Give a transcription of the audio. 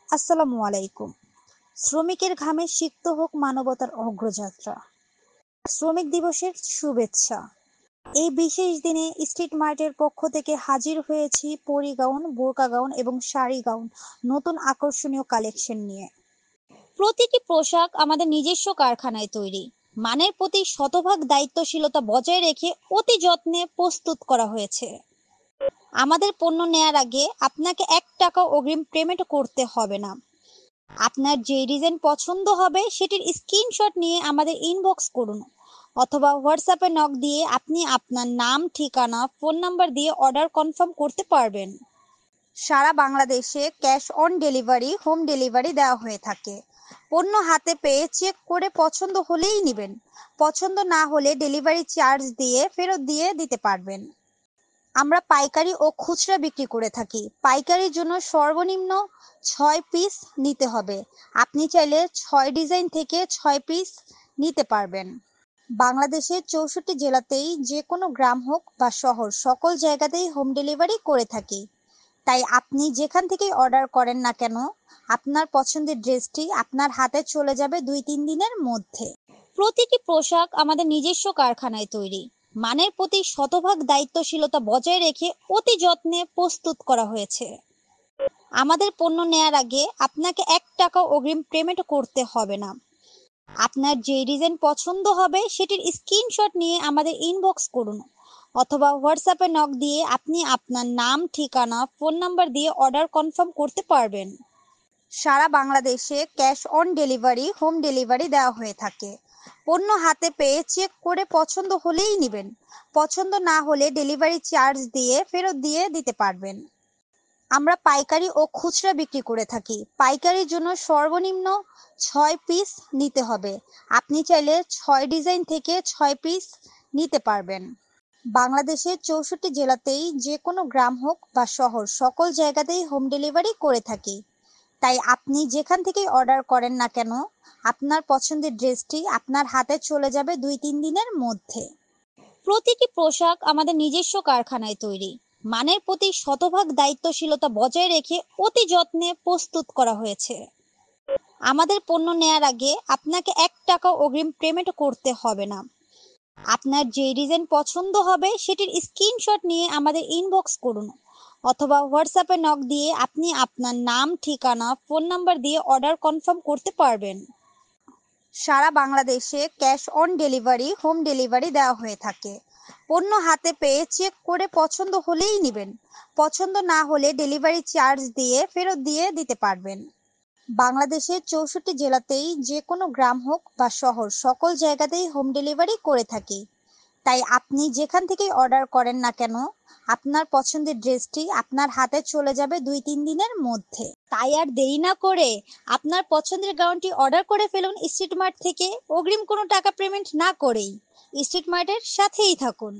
আসসালামু আলাইকুম। শ্রমিকের ঘামে সিক্ত হোক মানবতার অগ্রযাত্রা। শ্রমিক দিবসের শুভেচ্ছা। এই বিশেষ দিনে স্ট্রিট মার্টের পক্ষ থেকে হাজির হয়েছি পরি গাউন, বোরকা গাউন এবং শাড়ি গাউন নতুন আকর্ষণীয় কালেকশন নিয়ে। প্রতিটি পোশাক আমাদের নিজস্ব কারখানায় তৈরি। মানের প্রতি শতভাগ দায়িত্বশীলতা বজায় রেখে অতি যত্নে প্রস্তুত করা হয়েছে। আমাদের পণ্য নেয়ার আগে আপনাকে 1 টাকাও অগ্রিম পেমেন্ট করতে হবে না। আপনার যে ডিজাইন পছন্দ হবে সেটির স্ক্রিনশট নিয়ে আমাদের ইনবক্স করুন, অথবা হোয়াটসঅ্যাপে নক দিয়ে আপনি আপনার নাম, ঠিকানা, ফোন নাম্বার দিয়ে অর্ডার কনফার্ম করতে পারবেন। সারা বাংলাদেশে cash on delivery, home delivery দেওয়া হয়ে থাকে। পণ্য হাতে পেয়ে চেক করে পছন্দ হলেই নেবেন। পছন্দ না হলে ডেলিভারি চার্জ দিয়ে ফেরত দিয়ে দিতে পারবেন। আমরা পাইকারি ও খুচরা বিক্রি করে থাকি। পাইকারির জন্য সর্বনিম্ন 6 পিস নিতে হবে। আপনি চাইলে 6 ডিজাইন থেকে 6 পিস নিতে পারবেন। বাংলাদেশের 64 জেলাতেই যে কোনো গ্রাম হোক বা শহর, সকল জায়গাতেই হোম ডেলিভারি করে থাকি। তাই আপনি যেখান থেকেই অর্ডার করেন না কেন, আপনার পছন্দের ড্রেসটি আপনার হাতে চলে যাবে 2-3 দিনের মধ্যে। প্রতিটি পোশাক আমাদের নিজস্ব কারখানায় তৈরি। মানের প্রতি শতভাগ দায়িত্বশীলতা বজায় রেখে অতি যত্নে প্রস্তুত করা হয়েছে। আমাদের পণ্য নেয়ার আগে আপনাকে 1 টাকাও অগ্রিম পেমেন্ট করতে হবে না। আপনার যে ডিজাইন পছন্দ হবে সেটির স্ক্রিনশট নিয়ে আমাদের ইনবক্স করুন, অথবা হোয়াটসঅ্যাপে নক দিয়ে আপনি আপনার নাম, ঠিকানা, ফোন নাম্বার দিয়ে অর্ডার কনফার্ম করতে পারবেন। সারা বাংলাদেশে cash on delivery, home delivery দেওয়া হয়ে থাকে। পণ্য হাতে পেয়ে চেক করে পছন্দ হলেই নেবেন। পছন্দ না হলে ডেলিভারি চার্জ দিয়ে ফেরত দিয়ে দিতে পারবেন। আমরা পাইকারি ও খুচরা বিক্রি করে থাকি। পাইকারির জন্য সর্বনিম্ন 6 পিস নিতে হবে। আপনি চাইলে 6 ডিজাইন থেকে 6 পিস নিতে পারবেন। বাংলাদেশের 64 জেলাতেই যে কোনো গ্রাম হোক বা শহর, সকল জায়গাতেই হোম ডেলিভারি করে থাকি। তাই আপনি যেখান থেকেই অর্ডার করেন না কেন, আপনার পছন্দের ড্রেসটি আপনার হাতে চলে যাবে 2-3 দিনের মধ্যে। প্রতিটি পোশাক আমাদের নিজস্ব কারখানায় তৈরি। মানের প্রতি শতভাগ দায়িত্বশীলতা বজায় রেখে অতি যত্নে প্রস্তুত করা হয়েছে। আমাদের পণ্য নেয়ার আগে আপনাকে 1 টাকাও অগ্রিম পেমেন্ট করতে হবে না। আপনার যে ডিজাইন পছন্দ হবে সেটির স্ক্রিনশট নিয়ে আমাদের ইনবক্স করুন, অথবা হোয়াটসঅ্যাপে নক দিয়ে আপনি আপনার নাম, ঠিকানা, ফোন নাম্বার দিয়ে অর্ডার কনফার্ম করতে পারবেন। সারা বাংলাদেশে cash on delivery, home delivery দেওয়া হয়ে থাকে। পণ্য হাতে পেয়ে চেক করে পছন্দ হলেই নেবেন। পছন্দ না হলে ডেলিভারি চার্জ দিয়ে ফেরত দিয়ে দিতে পারবেন। বাংলাদেশের 64 জেলাতেই যে কোনো গ্রাম হোক বা শহর, সকল জায়গাতেই হোম ডেলিভারি করে থাকি। তাই আপনি যেখান থেকেই অর্ডার করেন না কেন, আপনার পছন্দের ড্রেসটি আপনার হাতে চলে যাবে 2-3 দিনের মধ্যে। তাই আর দেরি না করে আপনার পছন্দের গাউনটি অর্ডার করে ফেলুন স্ট্রিট মার্ট থেকে, অগ্রিম কোনো টাকা পেমেন্ট না করেই। স্ট্রিট মার্টের সাথেই থাকুন।